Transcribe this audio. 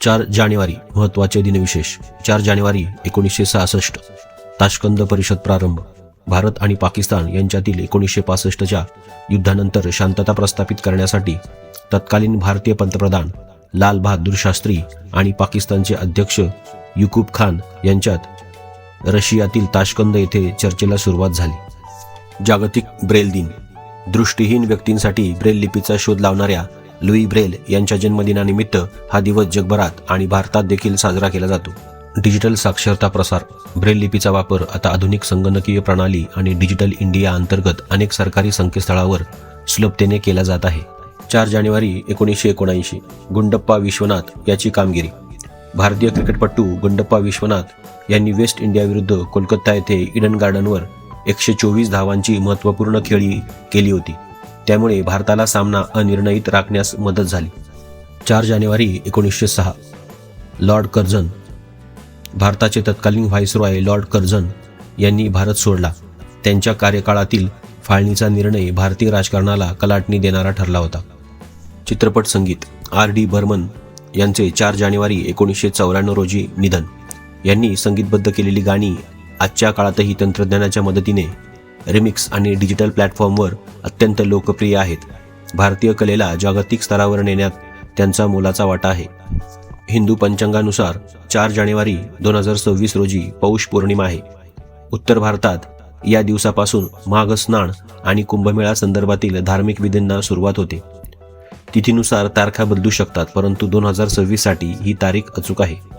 4 जानेवारी महत्त्वाचे दिनविशेष. 4 जानेवारी 1966 ताशकंद परिषद प्रारंभ. भारत आणि पाकिस्तान यांच्यातील 1965च्या युद्धानंतर शांतता प्रस्थापित करण्यासाठी तत्कालीन भारतीय पंतप्रधान लाल बहादूर शास्त्री आणि पाकिस्तानचे अध्यक्ष युकूब खान यांच्यात रशियातील ताशकंद येथे चर्चेला सुरुवात झाली. जागतिक ब्रेल दिन. दृष्टीहीन व्यक्तींसाठी ब्रेल लिपीचा शोध लावणाऱ्या लुई ब्रेल यांच्या जन्मदिनानिमित्त हा दिवस जगभरात आणि भारतात देखील साजरा केला जातो. डिजिटल साक्षरता प्रसार. ब्रेल लिपीचा वापर आता आधुनिक संगणकीय प्रणाली आणि डिजिटल इंडिया अंतर्गत अनेक सरकारी संकेतस्थळावर सुलभतेने केला जात आहे. 4 जानेवारी 1979 गुंडप्पा विश्वनाथ याची कामगिरी. भारतीय क्रिकेटपटू गुंडप्पा विश्वनाथ यांनी वेस्ट इंडियाविरुद्ध कोलकाता येथे ईडन गार्डनवर 124 धावांची महत्त्वपूर्ण खेळी केली होती. त्यामुळे भारताला सामना अनिर्णित राखण्यास मदत झाली. 4 जानेवारी 1906 लॉर्ड कर्झन. भारताचे तत्कालीन व्हाईसरॉय लॉर्ड कर्झन यांनी भारत सोडला. त्यांच्या कार्यकाळातील फाळणीचा निर्णय भारतीय राजकारणाला कलाटणी देणारा ठरला होता. चित्रपट संगीत. R.D. बर्मन यांचे 4 जानेवारी 1994 रोजी निधन. यांनी संगीतबद्ध केलेली गाणी आजच्या काळातही तंत्रज्ञानाच्या मदतीने रिमिक्स आणि डिजिटल प्लॅटफॉर्मवर अत्यंत लोकप्रिय आहेत. भारतीय कलेला जागतिक स्तरावर नेण्यात त्यांचा मोलाचा वाटा आहे. हिंदू पंचांगानुसार 4 जानेवारी 2026 रोजी पौष पौर्णिमा आहे. उत्तर भारतात या दिवसापासून माघ स्नान आणि कुंभमेळा संदर्भातील धार्मिक विधींना सुरुवात होते. तिथीनुसार तारखा बदलू शकतात, परंतु 2026 साठी ही तारीख अचूक आहे.